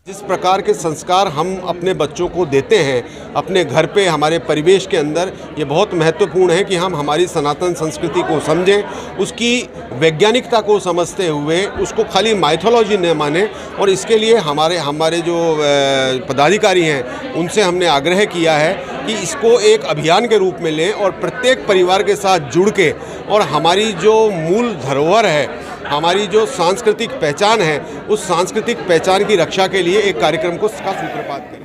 जिस प्रकार के संस्कार हम अपने बच्चों को देते हैं अपने घर पे, हमारे परिवेश के अंदर, ये बहुत महत्वपूर्ण है कि हम हमारी सनातन संस्कृति को समझें, उसकी वैज्ञानिकता को समझते हुए उसको खाली माइथोलॉजी न माने। और इसके लिए हमारे जो पदाधिकारी हैं उनसे हमने आग्रह किया है कि इसको एक अभियान के रूप में लें और प्रत्येक परिवार के साथ जुड़ के और हमारी जो मूल धरोहर है, हमारी जो सांस्कृतिक पहचान है, उस सांस्कृतिक पहचान की रक्षा के लिए एक कार्यक्रम का सूत्रपात करें।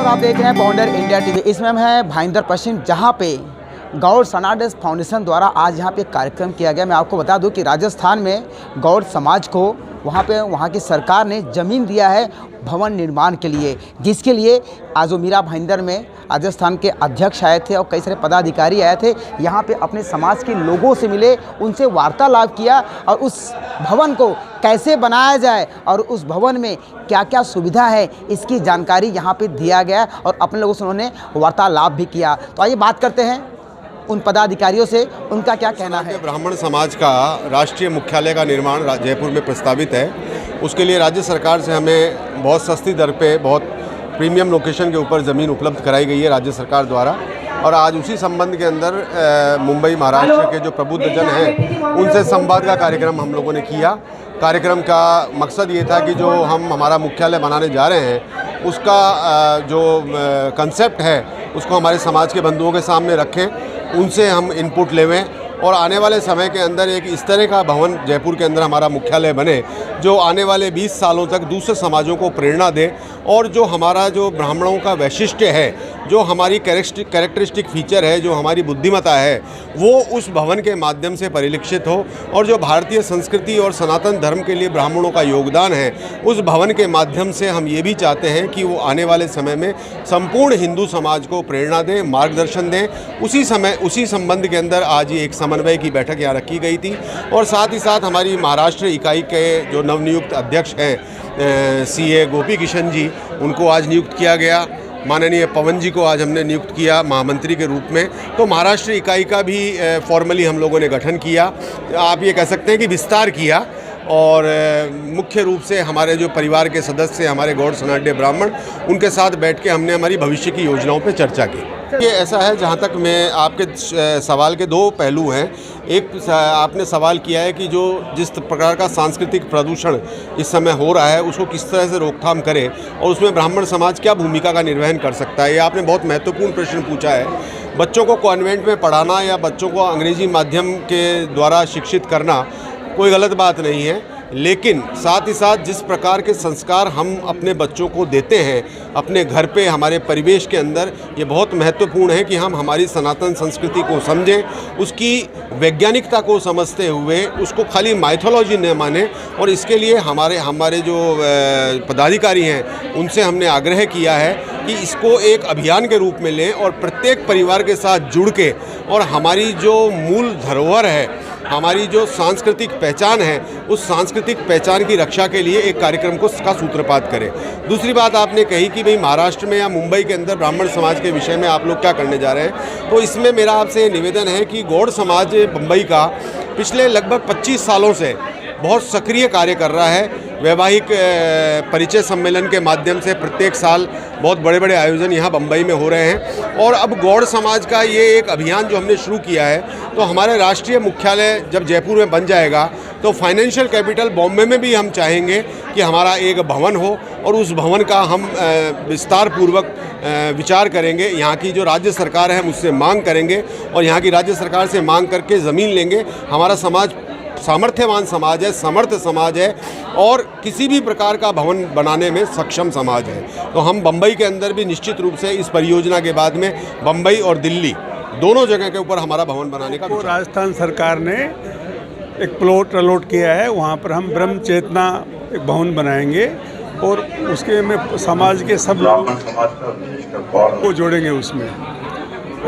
आप देख रहे हैं बाउंडर इंडिया टीवी। इसमें हम हैं भाईंदर पश्चिम, जहां पे गौड़ सनातन फाउंडेशन द्वारा आज यहाँ पे कार्यक्रम किया गया। मैं आपको बता दूं कि राजस्थान में गौड़ समाज को वहाँ की सरकार ने ज़मीन दिया है भवन निर्माण के लिए, जिसके लिए आज वो मीरा भाईंदर में राजस्थान के अध्यक्ष आए थे और कई सारे पदाधिकारी आए थे। यहाँ पे अपने समाज के लोगों से मिले, उनसे वार्तालाप किया और उस भवन को कैसे बनाया जाए और उस भवन में क्या क्या सुविधा है इसकी जानकारी यहाँ पे दिया गया और अपने लोगों से उन्होंने वार्तालाप भी किया। तो आइए बात करते हैं उन पदाधिकारियों से, उनका क्या कहना है। ब्राह्मण समाज का राष्ट्रीय मुख्यालय का निर्माण जयपुर में प्रस्तावित है। उसके लिए राज्य सरकार से हमें बहुत सस्ती दर पे, बहुत प्रीमियम लोकेशन के ऊपर ज़मीन उपलब्ध कराई गई है राज्य सरकार द्वारा। और आज उसी संबंध के अंदर मुंबई महाराष्ट्र के जो प्रबुद्ध जन हैं उनसे संवाद का कार्यक्रम हम लोगों ने किया। कार्यक्रम का मकसद ये था कि जो हम हमारा मुख्यालय बनाने जा रहे हैं उसका जो कंसेप्ट है उसको हमारे समाज के बंधुओं के सामने रखें, उनसे हम इनपुट लेवें और आने वाले समय के अंदर एक इस तरह का भवन जयपुर के अंदर हमारा मुख्यालय बने जो आने वाले 20 सालों तक दूसरे समाजों को प्रेरणा दे और जो हमारा जो ब्राह्मणों का वैशिष्ट्य है, जो हमारी कैरेक्टरिस्टिक फीचर है, जो हमारी बुद्धिमत्ता है, वो उस भवन के माध्यम से परिलक्षित हो। और जो भारतीय संस्कृति और सनातन धर्म के लिए ब्राह्मणों का योगदान है, उस भवन के माध्यम से हम ये भी चाहते हैं कि वो आने वाले समय में संपूर्ण हिंदू समाज को प्रेरणा दें, मार्गदर्शन दें। उसी संबंध के अंदर आज ये एक समन्वय की बैठक यहाँ रखी गई थी। और साथ ही साथ हमारी महाराष्ट्र इकाई के जो नवनियुक्त अध्यक्ष हैं सीए गोपी किशन जी, उनको आज नियुक्त किया गया। माननीय पवन जी को आज हमने नियुक्त किया महामंत्री के रूप में। तो महाराष्ट्र इकाई का भी फॉर्मली हम लोगों ने गठन किया, आप ये कह सकते हैं कि विस्तार किया। और मुख्य रूप से हमारे जो परिवार के सदस्य, हमारे गौड़ सनाड्य ब्राह्मण, उनके साथ बैठ के हमने हमारी भविष्य की योजनाओं पे चर्चा की। ये ऐसा है, जहाँ तक मैं आपके सवाल के दो पहलू हैं। एक, आपने सवाल किया है कि जो जिस प्रकार का सांस्कृतिक प्रदूषण इस समय हो रहा है उसको किस तरह से रोकथाम करे और उसमें ब्राह्मण समाज क्या भूमिका का निर्वहन कर सकता है। ये आपने बहुत महत्वपूर्ण प्रश्न पूछा है। बच्चों को कॉन्वेंट में पढ़ाना या बच्चों को अंग्रेजी माध्यम के द्वारा शिक्षित करना कोई गलत बात नहीं है, लेकिन साथ ही साथ जिस प्रकार के संस्कार हम अपने बच्चों को देते हैं अपने घर पे, हमारे परिवेश के अंदर, ये बहुत महत्वपूर्ण है कि हम हमारी सनातन संस्कृति को समझें, उसकी वैज्ञानिकता को समझते हुए उसको खाली माइथोलॉजी न माने। और इसके लिए हमारे जो पदाधिकारी हैं उनसे हमने आग्रह किया है कि इसको एक अभियान के रूप में लें और प्रत्येक परिवार के साथ जुड़ के और हमारी जो मूल धरोहर है, हमारी जो सांस्कृतिक पहचान है, उस सांस्कृतिक पहचान की रक्षा के लिए एक कार्यक्रम का सूत्रपात करें। दूसरी बात आपने कही कि भाई महाराष्ट्र में या मुंबई के अंदर ब्राह्मण समाज के विषय में आप लोग क्या करने जा रहे हैं, तो इसमें मेरा आपसे निवेदन है कि गौड़ समाज मुंबई का पिछले लगभग 25 सालों से बहुत सक्रिय कार्य कर रहा है। वैवाहिक परिचय सम्मेलन के माध्यम से प्रत्येक साल बहुत बड़े बड़े आयोजन यहाँ बम्बई में हो रहे हैं। और अब गौड़ समाज का ये एक अभियान जो हमने शुरू किया है, तो हमारे राष्ट्रीय मुख्यालय जब जयपुर में बन जाएगा तो फाइनेंशियल कैपिटल बॉम्बे में भी हम चाहेंगे कि हमारा एक भवन हो और उस भवन का हम विस्तार पूर्वक विचार करेंगे। यहाँ की जो राज्य सरकार है मुझसे मांग करेंगे और यहाँ की राज्य सरकार से मांग करके ज़मीन लेंगे। हमारा समाज सामर्थ्यवान समाज है, समर्थ समाज है और किसी भी प्रकार का भवन बनाने में सक्षम समाज है। तो हम बम्बई के अंदर भी निश्चित रूप से इस परियोजना के बाद में बम्बई और दिल्ली दोनों जगह के ऊपर हमारा भवन बनाने का राजस्थान सरकार ने एक प्लॉट अलॉट किया है, वहाँ पर हम ब्रह्म चेतना एक भवन बनाएंगे और उसके में समाज के सब लोगों को जोड़ेंगे उसमें।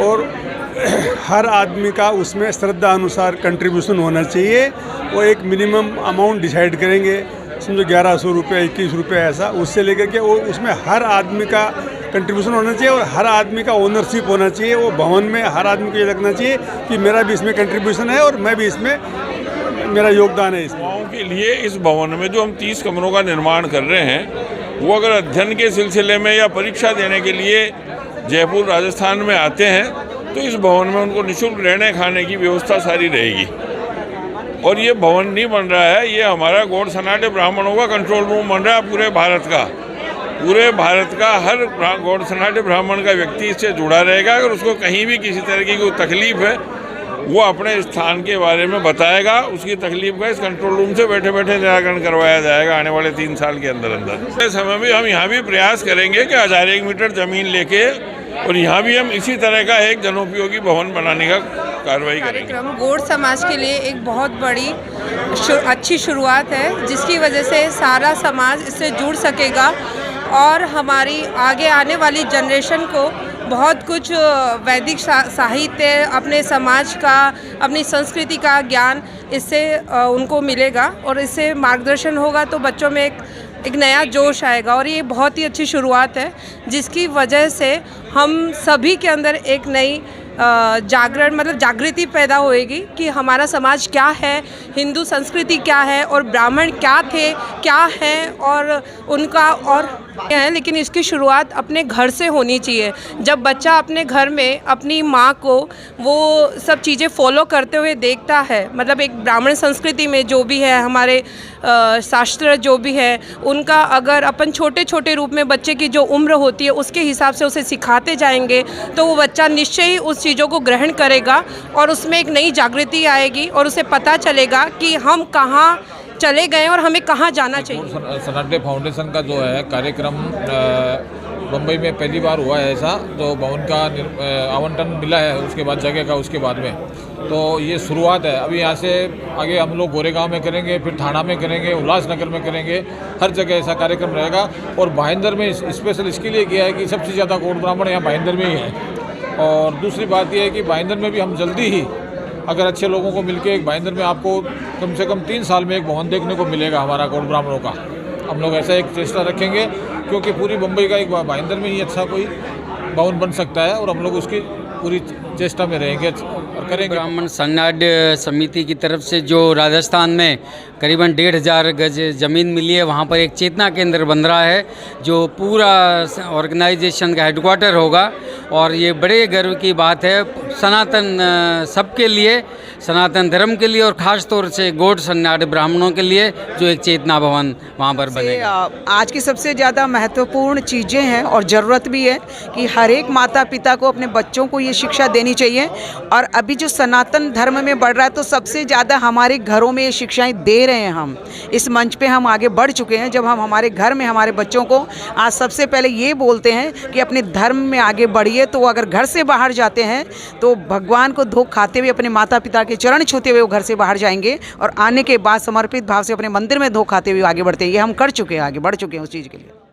और हर आदमी का उसमें श्रद्धा अनुसार कंट्रीब्यूशन होना चाहिए। वो एक मिनिमम अमाउंट डिसाइड करेंगे, समझो 1100 रुपये, 21 रुपये, ऐसा उससे लेकर के वो उसमें हर आदमी का कंट्रीब्यूशन होना चाहिए और हर आदमी का ओनरशिप होना चाहिए। वो भवन में हर आदमी को ये लगना चाहिए कि मेरा भी इसमें कंट्रीब्यूशन है और मैं भी इसमें, मेरा योगदान है। युवाओं के लिए इस भवन में जो हम 30 कमरों का निर्माण कर रहे हैं, वो अगर अध्ययन के सिलसिले में या परीक्षा देने के लिए जयपुर राजस्थान में आते हैं तो इस भवन में उनको निःशुल्क रहने खाने की व्यवस्था सारी रहेगी। और ये भवन नहीं बन रहा है, ये हमारा गौड़ सनाटे ब्राह्मणों का कंट्रोल रूम बन रहा है पूरे भारत का। पूरे भारत का हर गौड़ सनाटे ब्राह्मण का व्यक्ति इससे जुड़ा रहेगा। अगर उसको कहीं भी किसी तरह की कोई तकलीफ है, वो अपने स्थान के बारे में बताएगा, उसकी तकलीफ का इस कंट्रोल रूम से बैठे बैठे निराकरण करवाया जाएगा आने वाले 3 साल के अंदर अंदर। इस समय भी हम यहाँ भी प्रयास करेंगे कि 1001 मीटर ज़मीन लेके और यहाँ भी हम इसी तरह का एक जनोपयोगी भवन बनाने का कार्रवाई करेंगे। कार्यक्रम गौड़ समाज के लिए एक बहुत बड़ी अच्छी शुरुआत है, जिसकी वजह से सारा समाज इससे जुड़ सकेगा और हमारी आगे आने वाली जनरेशन को बहुत कुछ वैदिक साहित्य, अपने समाज का, अपनी संस्कृति का ज्ञान इससे उनको मिलेगा और इससे मार्गदर्शन होगा तो बच्चों में एक नया जोश आएगा। और ये बहुत ही अच्छी शुरुआत है, जिसकी वजह से हम सभी के अंदर एक नई जागरण, मतलब जागृति पैदा होएगी कि हमारा समाज क्या है, हिंदू संस्कृति क्या है और ब्राह्मण क्या थे, क्या है और उनका और है। लेकिन इसकी शुरुआत अपने घर से होनी चाहिए। जब बच्चा अपने घर में अपनी माँ को वो सब चीज़ें फॉलो करते हुए देखता है, मतलब एक ब्राह्मण संस्कृति में जो भी है, हमारे शास्त्र जो भी है, उनका अगर अपन छोटे छोटे रूप में बच्चे की जो उम्र होती है उसके हिसाब से उसे सिखाते जाएंगे तो वो बच्चा निश्चय ही उस चीज़ों को ग्रहण करेगा और उसमें एक नई जागृति आएगी और उसे पता चलेगा कि हम कहाँ चले गए और हमें कहाँ जाना चाहिए। सनाटे फाउंडेशन का जो है कार्यक्रम मुंबई में पहली बार हुआ है ऐसा, जो भवन का आवंटन मिला है उसके बाद जगह का, उसके बाद में तो ये शुरुआत है। अभी यहाँ से आगे हम लोग गोरेगांव में करेंगे, फिर थाना में करेंगे, उल्लासनगर में करेंगे, हर जगह ऐसा कार्यक्रम रहेगा। और भाईंदर में स्पेशल इसके लिए किया है कि सबसे ज़्यादा गौड़ ब्राह्मण यहाँ भाईंदर में ही है। और दूसरी बात यह है कि भाईंदर में भी हम जल्दी ही अगर अच्छे लोगों को मिलके एक भाईंदर में आपको कम से कम 3 साल में एक भवन देखने को मिलेगा हमारा गौड़ ब्राह्मणों का। हम लोग ऐसा एक चेष्टा रखेंगे क्योंकि पूरी मुंबई का एक भाईंदर में ही अच्छा कोई भवन बन सकता है और हम लोग उसकी पूरी चेष्टा में रहेंगे और करेंगे। ब्राह्मण संघाढ़ समिति की तरफ से जो राजस्थान में करीबन 1500 गज ज़मीन मिली है, वहाँ पर एक चेतना केंद्र बन रहा है जो पूरा ऑर्गेनाइजेशन का हेडक्वार्टर होगा। और ये बड़े गर्व की बात है सनातन सबके लिए, सनातन धर्म के लिए और ख़ास तौर से गौड़ संघाढ़ ब्राह्मणों के लिए जो एक चेतना भवन वहाँ पर बनेगा। आज की सबसे ज़्यादा महत्वपूर्ण चीज़ें हैं और ज़रूरत भी है कि हर एक माता पिता को अपने बच्चों को ये शिक्षा देनी देनी चाहिए। और अभी जो सनातन धर्म में बढ़ रहा है तो सबसे ज़्यादा हमारे घरों में ये शिक्षाएं दे रहे हैं। हम इस मंच पे हम आगे बढ़ चुके हैं, जब हम हमारे घर में हमारे बच्चों को आज सबसे पहले ये बोलते हैं कि अपने धर्म में आगे बढ़िए, तो वो अगर घर से बाहर जाते हैं तो भगवान को धोख खाते हुए, अपने माता पिता के चरण छूते हुए वो घर से बाहर जाएंगे, और आने के बाद समर्पित भाव से अपने मंदिर में धोख खाते हुए आगे बढ़ते हैं। ये हम कर चुके हैं, आगे बढ़ चुके हैं उस चीज़ के लिए।